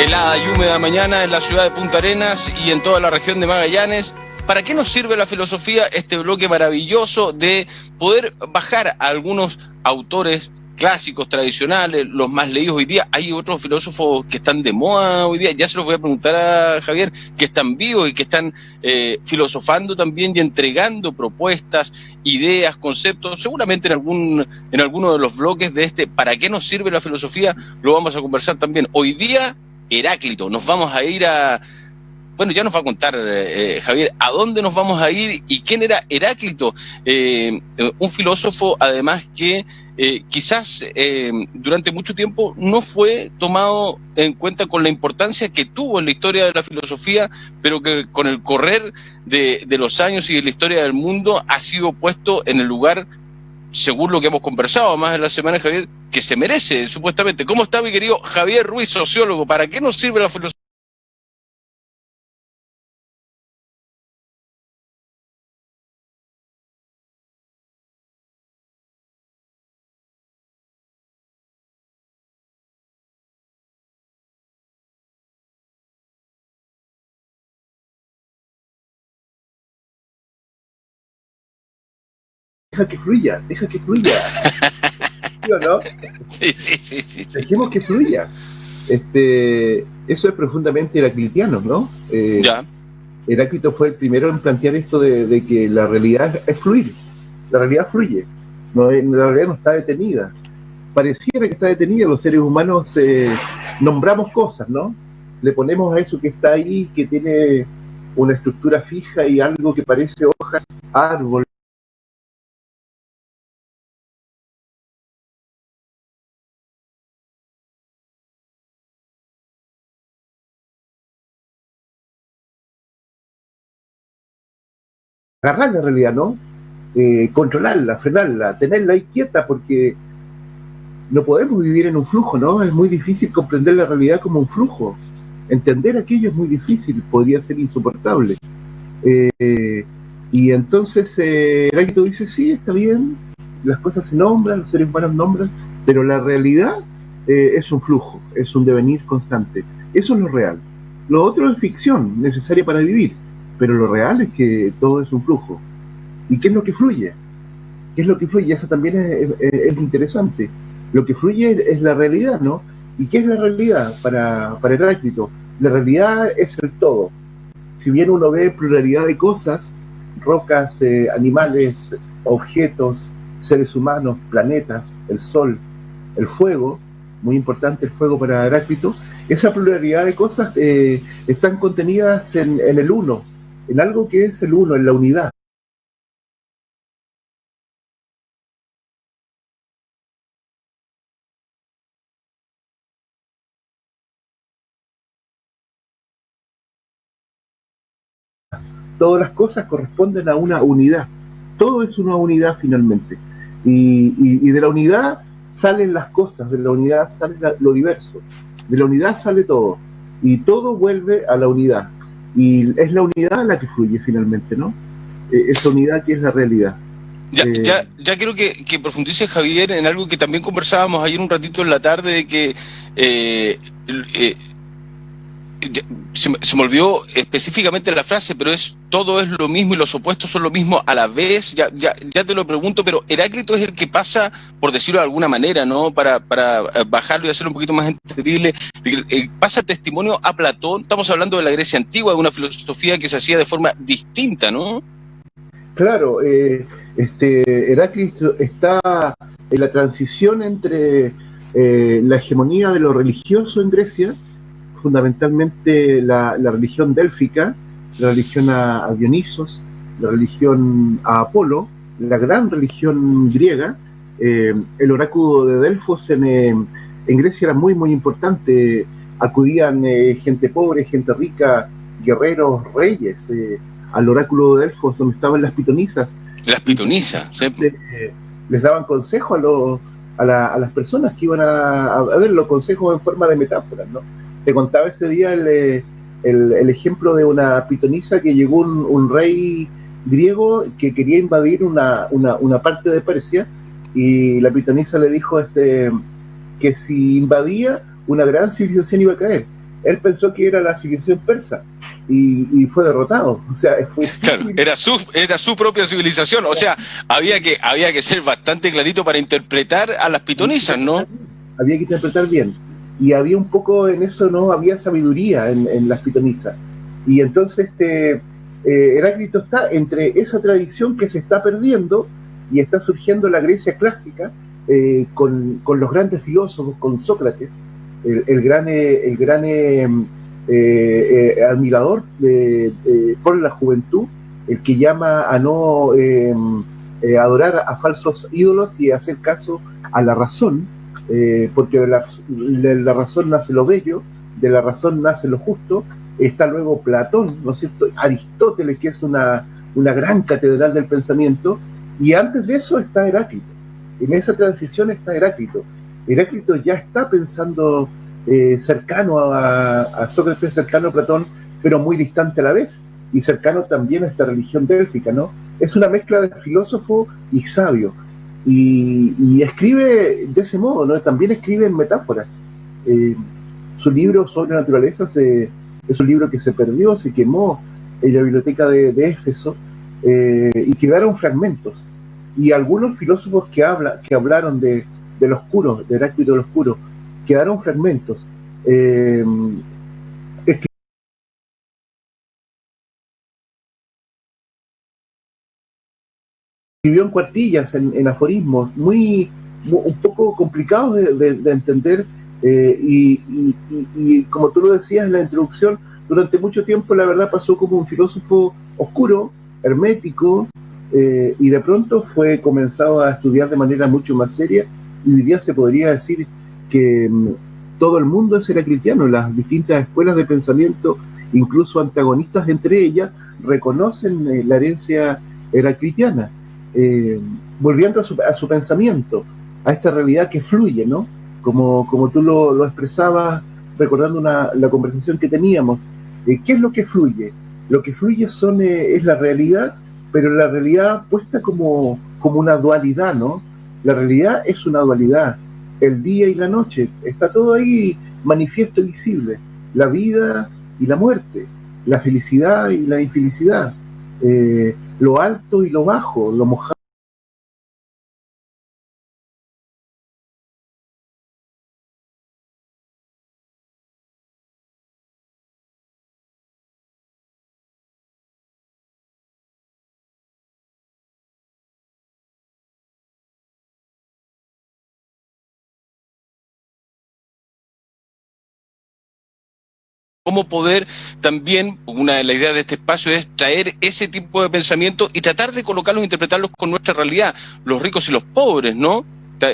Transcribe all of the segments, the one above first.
helada y húmeda mañana en la ciudad de Punta Arenas y en toda la región de Magallanes. ¿Para qué nos sirve la filosofía? Este bloque maravilloso de poder bajar a algunos autores clásicos, tradicionales, los más leídos hoy día. Hay otros filósofos que están de moda hoy día, ya se los voy a preguntar a Javier, que están vivos y que están filosofando también y entregando propuestas, ideas, conceptos. Seguramente en alguno de los bloques de este ¿para qué nos sirve la filosofía? Lo vamos a conversar también. Hoy día, Heráclito, nos vamos a ir a... Bueno, ya nos va a contar Javier a dónde nos vamos a ir y quién era Heráclito, un filósofo además que quizás durante mucho tiempo no fue tomado en cuenta con la importancia que tuvo en la historia de la filosofía, pero que con el correr de los años y de la historia del mundo ha sido puesto en el lugar, según lo que hemos conversado más en la semana, Javier, que se merece, supuestamente. ¿Cómo está mi querido Javier Ruiz, sociólogo? ¿Para qué nos sirve la filosofía? Deja que fluya. ¿Sí o no? Sí. Dejemos que fluya. Eso es profundamente heraclitiano, ¿no? Ya. Heráclito fue el primero en plantear esto de que la realidad es fluir. La realidad fluye. No, la realidad no está detenida. Pareciera que está detenida. Los seres humanos nombramos cosas, ¿no? Le ponemos a eso que está ahí, que tiene una estructura fija y algo que parece hojas, árbol. Agarrar la realidad, ¿no? Controlarla, frenarla, tenerla ahí quieta, porque no podemos vivir en un flujo, ¿no? Es muy difícil comprender la realidad como un flujo. Entender aquello es muy difícil, podría ser insoportable. Y entonces Heráclito dice, sí, está bien, las cosas se nombran, los seres humanos nombran, pero la realidad es un flujo, es un devenir constante. Eso es lo real. Lo otro es ficción, necesaria para vivir, pero lo real es que todo es un flujo. ¿Y qué es lo que fluye? ¿Qué es lo que fluye? Eso también es interesante. Lo que fluye es la realidad, ¿no? ¿Y qué es la realidad para Heráclito? La realidad es el todo. Si bien uno ve pluralidad de cosas, rocas, animales, objetos, seres humanos, planetas, el sol, el fuego, muy importante el fuego para Heráclito, esa pluralidad de cosas están contenidas en el uno, en algo que es el uno, en la unidad. Todas las cosas corresponden a una unidad. Todo es una unidad finalmente. Y de la unidad salen las cosas, de la unidad sale lo diverso, de la unidad sale todo. Y todo vuelve a la unidad. Y es la unidad la que fluye finalmente, ¿no? Esa unidad que es la realidad. Ya quiero que profundice Javier en algo que también conversábamos ayer un ratito en la tarde, de que se me olvidó específicamente la frase, pero todo es lo mismo y los opuestos son lo mismo a la vez. Ya te lo pregunto, pero Heráclito es el que pasa, por decirlo de alguna manera, ¿no? Para bajarlo y hacerlo un poquito más entendible, pasa testimonio a Platón. Estamos hablando de la Grecia antigua, de una filosofía que se hacía de forma distinta, ¿no? Claro, Heráclito está en la transición entre la hegemonía de lo religioso en Grecia, fundamentalmente la religión délfica, la religión a Dionisos, la religión a Apolo, la gran religión griega. El oráculo de Delfos en Grecia era muy, muy importante. Acudían gente pobre, gente rica, guerreros, reyes, al oráculo de Delfos, donde estaban las pitonisas. Las pitonisas, ¿sí? Les daban consejo a las personas que iban a ver los consejos en forma de metáforas, ¿no? Te contaba ese día el ejemplo de una pitonisa que llegó un rey griego que quería invadir una parte de Persia, y la pitonisa le dijo que si invadía, una gran civilización iba a caer. Él pensó que era la civilización persa y fue derrotado. O sea, fue claro, era su propia civilización. O sea, había que ser bastante clarito para interpretar a las pitonisas, ¿no? Había que interpretar bien. Y había un poco en eso, ¿no? Había sabiduría en las pitonisas. Y entonces Heráclito está entre esa tradición que se está perdiendo y está surgiendo la Grecia clásica con los grandes filósofos, con Sócrates, el gran admirador por la juventud, el que llama a no adorar a falsos ídolos y hacer caso a la razón, porque de la razón nace lo bello, de la razón nace lo justo. Está luego Platón, ¿no es cierto? Aristóteles, que es una gran catedral del pensamiento, y antes de eso está Heráclito. En esa transición está Heráclito. Heráclito ya está pensando cercano a Sócrates, cercano a Platón, pero muy distante a la vez, y cercano también a esta religión délfica, ¿no? Es una mezcla de filósofo y sabio, y escribe de ese modo, ¿no? También escribe en metáforas. Su libro sobre naturaleza es un libro que se perdió, se quemó en la biblioteca de Éfeso, y quedaron fragmentos. Y algunos filósofos que hablaron del oscuro, de Heráclito del oscuro, quedaron fragmentos. Escribió en cuartillas, en aforismos, un poco complicados de entender, y como tú lo decías en la introducción, durante mucho tiempo la verdad pasó como un filósofo oscuro, hermético, y de pronto fue comenzado a estudiar de manera mucho más seria, y hoy día se podría decir que todo el mundo es heraclitiano. Las distintas escuelas de pensamiento, incluso antagonistas entre ellas, reconocen la herencia heraclitiana, volviendo a su pensamiento, a esta realidad que fluye, ¿no? Como tú lo expresabas, recordando la conversación que teníamos. ¿Qué es lo que fluye? Lo que fluye es la realidad, pero la realidad puesta como una dualidad, ¿no? La realidad es una dualidad. El día y la noche, está todo ahí manifiesto y visible. La vida y la muerte, la felicidad y la infelicidad, lo alto y lo bajo, lo mojado. Cómo poder también, una de las ideas de este espacio es traer ese tipo de pensamiento y tratar de colocarlos, interpretarlos con nuestra realidad, los ricos y los pobres, ¿no?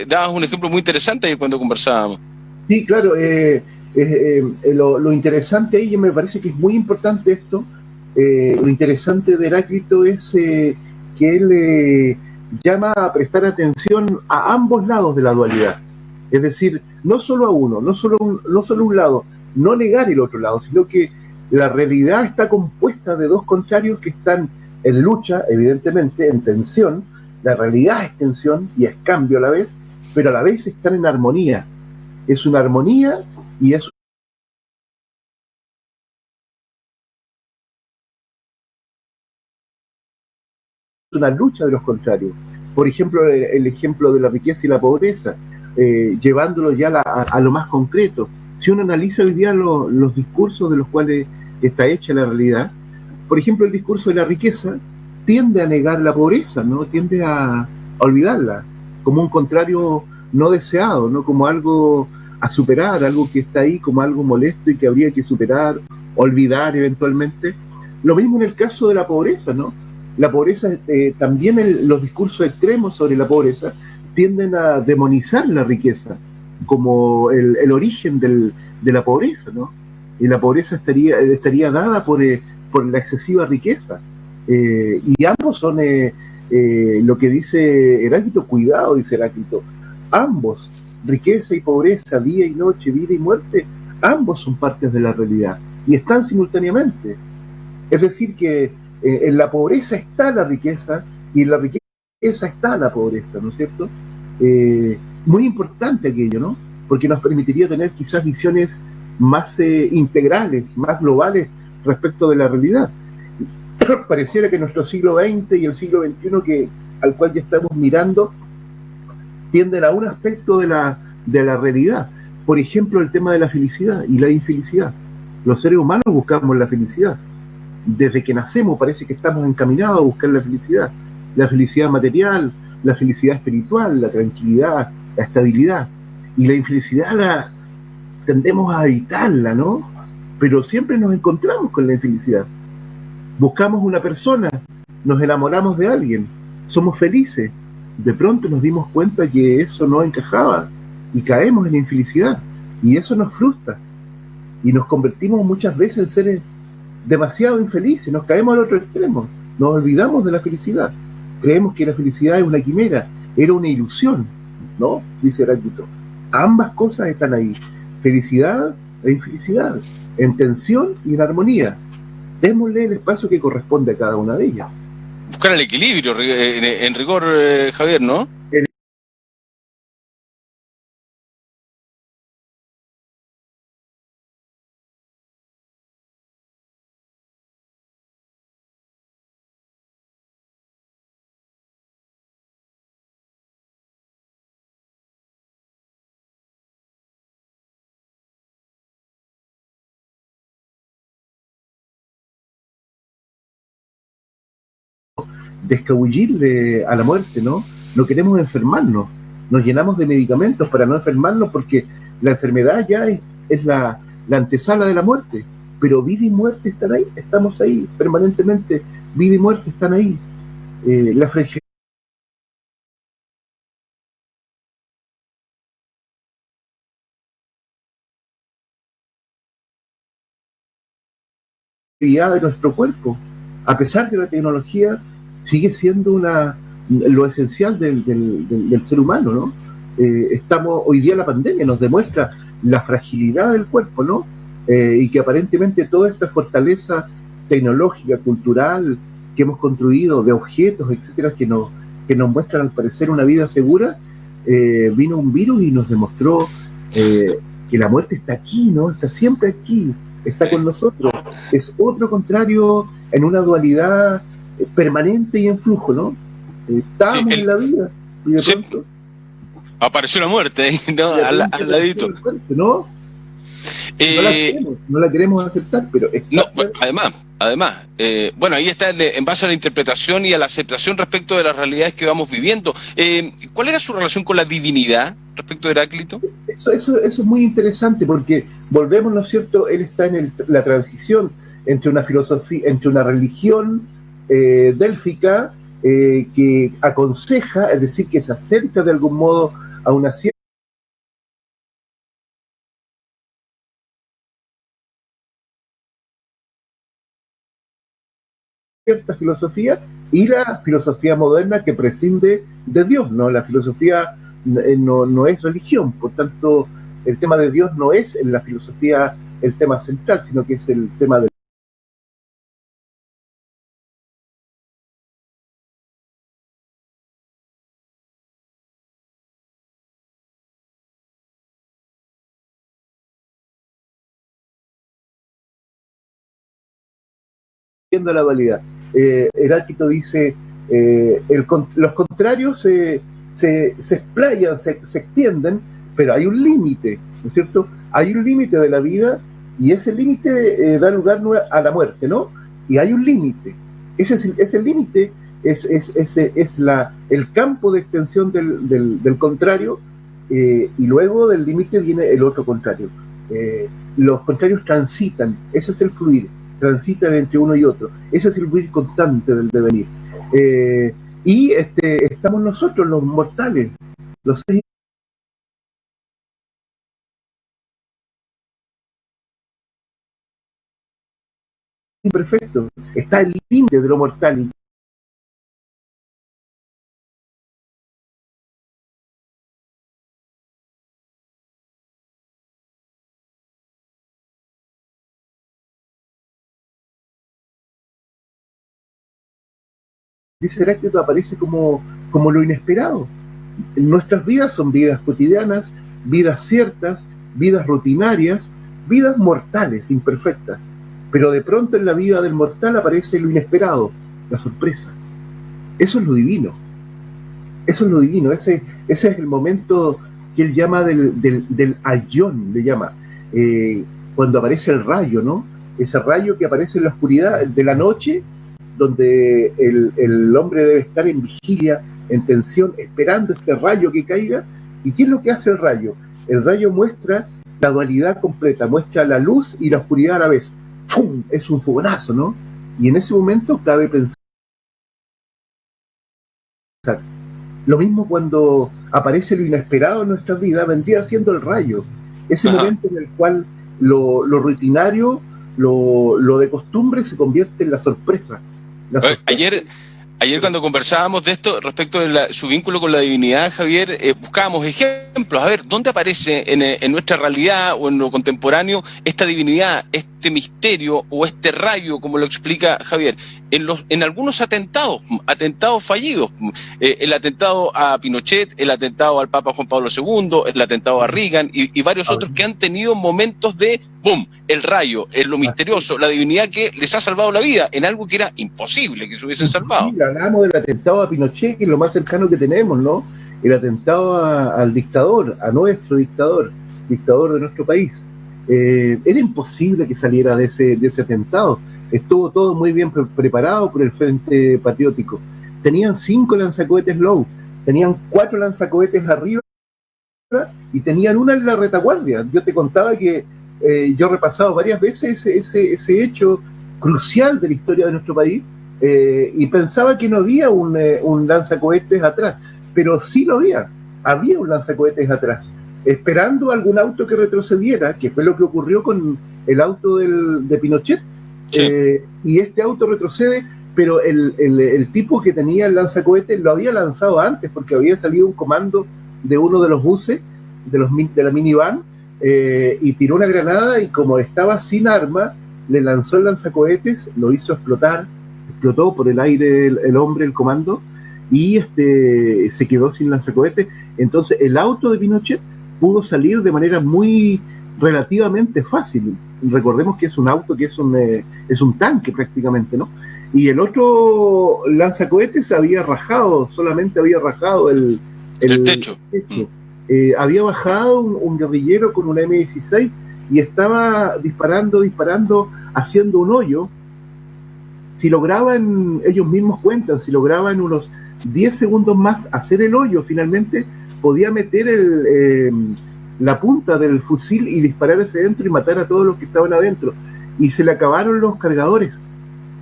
Dabas un ejemplo muy interesante ahí cuando conversábamos. Sí, claro, lo interesante ahí, me parece que es muy importante esto, lo interesante de Heráclito es que él llama a prestar atención a ambos lados de la dualidad, es decir, no solo a uno, no solo un lado, no negar el otro lado, sino que la realidad está compuesta de dos contrarios que están en lucha, evidentemente, en tensión. La realidad es tensión y es cambio a la vez, pero a la vez están en armonía. Es una armonía y es una lucha de los contrarios. Por ejemplo, el ejemplo de la riqueza y la pobreza, llevándolo ya a lo más concreto. Si uno analiza hoy día los discursos de los cuales está hecha la realidad, por ejemplo, el discurso de la riqueza tiende a negar la pobreza, ¿no? Tiende a olvidarla, como un contrario no deseado, ¿no? Como algo a superar, algo que está ahí como algo molesto y que habría que superar, olvidar eventualmente. Lo mismo en el caso de la pobreza, ¿no? La pobreza, también los discursos extremos sobre la pobreza tienden a demonizar la riqueza como el origen de la pobreza, ¿no? Y la pobreza estaría dada por la excesiva riqueza. Y ambos son lo que dice Heráclito, cuidado, dice Heráclito, ambos, riqueza y pobreza, día y noche, vida y muerte, ambos son partes de la realidad y están simultáneamente. Es decir, que en la pobreza está la riqueza y en la riqueza está la pobreza, ¿no es cierto? Muy importante aquello, ¿no? Porque nos permitiría tener quizás visiones más integrales, más globales respecto de la realidad. Pareciera que nuestro siglo XX y el siglo XXI al cual ya estamos mirando tienden a un aspecto de la realidad. Por ejemplo, el tema de la felicidad y la infelicidad. Los seres humanos buscamos la felicidad. Desde que nacemos parece que estamos encaminados a buscar la felicidad material, la felicidad espiritual, la tranquilidad, la estabilidad. Y la infelicidad tendemos a evitarla, ¿no? Pero siempre nos encontramos con la infelicidad. Buscamos una persona, nos enamoramos de alguien, somos felices. De pronto nos dimos cuenta que eso no encajaba y caemos en la infelicidad. Y eso nos frustra. Y nos convertimos muchas veces en seres demasiado infelices, nos caemos al otro extremo, nos olvidamos de la felicidad. Creemos que la felicidad es una quimera, era una ilusión, ¿no? Dice Heráclito. Ambas cosas están ahí, felicidad e infelicidad, en tensión y en armonía. Démosle el espacio que corresponde a cada una de ellas. Buscar el equilibrio, en rigor, Javier, ¿no? De escabullirle a la muerte, ¿no? No queremos enfermarnos, nos llenamos de medicamentos para no enfermarnos porque la enfermedad ya es la antesala de la muerte, pero vida y muerte están ahí, estamos ahí permanentemente, vida y muerte están ahí. La fragilidad de nuestro cuerpo, a pesar de la tecnología, sigue siendo lo esencial del ser humano, ¿no? Hoy día la pandemia nos demuestra la fragilidad del cuerpo, ¿no? Y que aparentemente toda esta fortaleza tecnológica, cultural, que hemos construido, de objetos, etcétera, que nos muestran al parecer una vida segura, vino un virus y nos demostró que la muerte está aquí, ¿no? Está siempre aquí, está con nosotros. Es otro contrario en una dualidad permanente y en flujo, ¿no? Estábamos en la vida y de pronto apareció la muerte, ¿no? Al ladito. ¿No? No la queremos aceptar, pero no, además, bueno, ahí está en base a la interpretación y a la aceptación respecto de las realidades que vamos viviendo. ¿Cuál era su relación con la divinidad respecto de Heráclito? Eso es muy interesante porque volvemos, ¿no es cierto? Él está en la transición entre una filosofía, entre una religión délfica que aconseja, es decir, que se acerca de algún modo a una cierta filosofía, y la filosofía moderna que prescinde de Dios, ¿no? La filosofía no es religión, por tanto, el tema de Dios no es en la filosofía el tema central, sino que es el tema de la dualidad. Heráclito dice, los contrarios se explayan, se extienden, pero hay un límite, ¿no es cierto? Hay un límite de la vida y ese límite da lugar a la muerte, ¿no? Y hay un límite. Ese límite es el campo de extensión del contrario, y luego del límite viene el otro contrario. Los contrarios transitan, ese es el fluir, transitan entre uno y otro. Ese es el fluir constante del devenir. Y estamos nosotros, los mortales, los seres imperfectos. Está el límite de lo mortal. Dice Heráclito, aparece como lo inesperado. Nuestras vidas son vidas cotidianas, vidas ciertas, vidas rutinarias, vidas mortales, imperfectas, pero de pronto en la vida del mortal aparece lo inesperado, la sorpresa. Eso es lo divino. Eso es lo divino. Ese es el momento que él llama del ayón, le llama. Cuando aparece el rayo, ¿no? Ese rayo que aparece en la oscuridad de la noche, donde el hombre debe estar en vigilia, en tensión, esperando este rayo que caiga. ¿Y qué es lo que hace el rayo? El rayo muestra la dualidad completa, muestra la luz y la oscuridad a la vez. ¡Pum! Es un fogonazo, ¿no? Y en ese momento cabe pensar. Lo mismo cuando aparece lo inesperado en nuestra vida, vendría siendo el rayo. Ese momento en el cual lo rutinario, lo de costumbre se convierte en la sorpresa. Ayer cuando conversábamos de esto, respecto de su vínculo con la divinidad, Javier, buscábamos ejemplos. A ver, ¿dónde aparece en nuestra realidad o en lo contemporáneo esta divinidad, este misterio o este rayo, como lo explica Javier? En algunos atentados fallidos. El atentado a Pinochet, el atentado al Papa Juan Pablo II, el atentado a Reagan y varios otros que han tenido momentos de ¡boom! El rayo, lo misterioso, la divinidad que les ha salvado la vida en algo que era imposible que se hubiesen salvado. Sí, hablamos del atentado a Pinochet, que es lo más cercano que tenemos, ¿no? El atentado al dictador, a nuestro dictador de nuestro país. Era imposible que saliera de ese atentado. Estuvo todo muy bien preparado por el Frente Patriótico. Tenían 5 lanzacohetes Low, tenían 4 lanzacohetes arriba y tenían una en la retaguardia. Yo te contaba que yo he repasado varias veces ese hecho crucial de la historia de nuestro país, y pensaba que no había un lanzacohetes atrás, pero sí lo había un lanzacohetes atrás, esperando algún auto que retrocediera, que fue lo que ocurrió con el auto de Pinochet. Sí. Y este auto retrocede, pero el tipo que tenía el lanzacohetes lo había lanzado antes, porque había salido un comando de uno de los buses, de la minivan, y tiró una granada, y como estaba sin arma, le lanzó el lanzacohetes, lo hizo explotó por el aire el hombre, el comando, y se quedó sin lanzacohetes. Entonces el auto de Pinochet pudo salir de manera muy relativamente fácil. Recordemos que es un auto que es un tanque prácticamente, ¿no? Y el otro lanzacohetes solamente había rajado el techo. Había bajado un guerrillero con una M16 y estaba disparando, haciendo un hoyo. Si lograban, ellos mismos cuentan, si lograban unos 10 segundos más hacer el hoyo, finalmente podía meter la punta del fusil y disparar hacia adentro y matar a todos los que estaban adentro. Y se le acabaron los cargadores,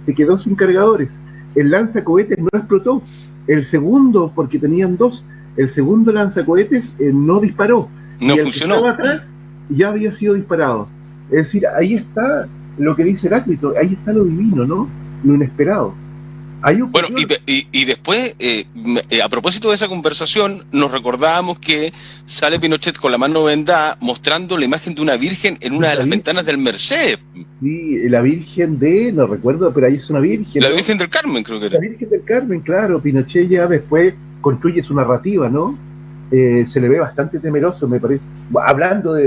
se quedó sin cargadores. El lanzacohetes no explotó. El segundo, porque tenían 2, el segundo lanzacohetes no disparó. No y el funcionó. Que estaba atrás ya había sido disparado. Es decir, ahí está lo que dice Heráclito, ahí está lo divino, ¿no? Lo inesperado. Bueno, y después, a propósito de esa conversación, nos recordábamos que sale Pinochet con la mano vendada mostrando la imagen de una virgen en una de las ventanas del Mercedes. Sí, la Virgen no recuerdo, pero ahí es una virgen. La Virgen del Carmen, creo que era. La Virgen del Carmen, claro. Pinochet ya después construye su narrativa, ¿no? Se le ve bastante temeroso, me parece. Hablando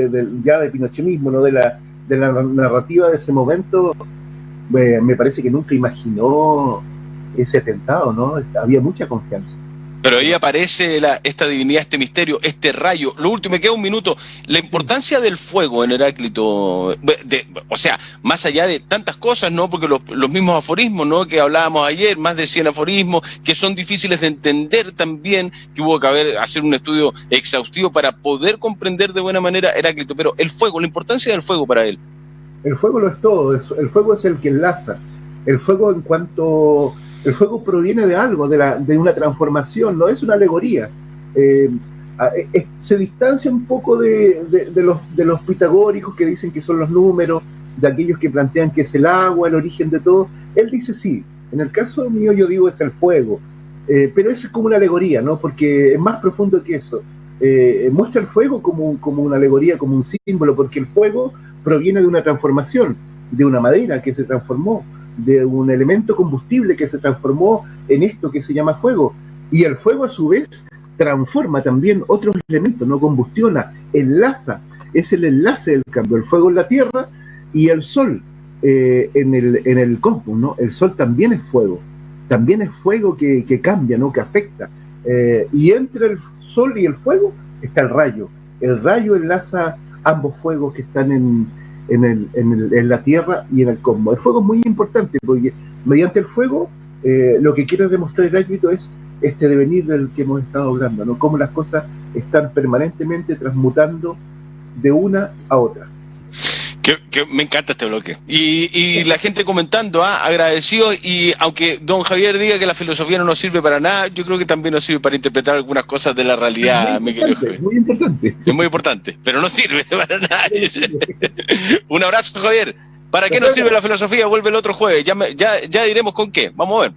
ya de Pinochet mismo, ¿no? De la narrativa de ese momento, me parece que nunca imaginó ese atentado, ¿no? Había mucha confianza. Pero ahí aparece esta divinidad, este misterio, este rayo. Lo último, me queda un minuto. La importancia del fuego en Heráclito, o sea, más allá de tantas cosas, ¿no? Porque los mismos aforismos, ¿no? Que hablábamos ayer, más de 100 aforismos, que son difíciles de entender también, que hubo que hacer un estudio exhaustivo para poder comprender de buena manera Heráclito. Pero el fuego, la importancia del fuego para él. El fuego lo es todo. El fuego es el que enlaza. El fuego el fuego proviene de algo, de una transformación, no es una alegoría. Se distancia un poco de los pitagóricos que dicen que son los números, de aquellos que plantean que es el agua, el origen de todo. Él dice sí, en el caso mío yo digo es el fuego, pero eso es como una alegoría, ¿no? Porque es más profundo que eso. Muestra el fuego como una alegoría, como un símbolo, porque el fuego proviene de una transformación, de una madera que se transformó, de un elemento combustible que se transformó en esto que se llama fuego, y el fuego a su vez transforma también otros elementos, no combustiona, enlaza. es el enlace del cambio, el fuego en la Tierra y el Sol en el cosmos, ¿no? El Sol también es fuego que cambia, ¿no? Que afecta. Y entre el Sol y el fuego está el rayo enlaza ambos fuegos que están en la Tierra y en el cosmos. El fuego es muy importante porque mediante el fuego lo que quiere demostrar Heráclito es este devenir del que hemos estado hablando, ¿no? Cómo las cosas están permanentemente transmutando de una a otra. Que me encanta este bloque. Y la gente comentando, agradecido, y aunque don Javier diga que la filosofía no nos sirve para nada, yo creo que también nos sirve para interpretar algunas cosas de la realidad, mi querido Javier. Muy importante. Es muy importante, pero no sirve para nada. Un abrazo, Javier. ¿Para qué nos sirve la filosofía? Vuelve el otro jueves. Ya diremos con qué. Vamos a ver.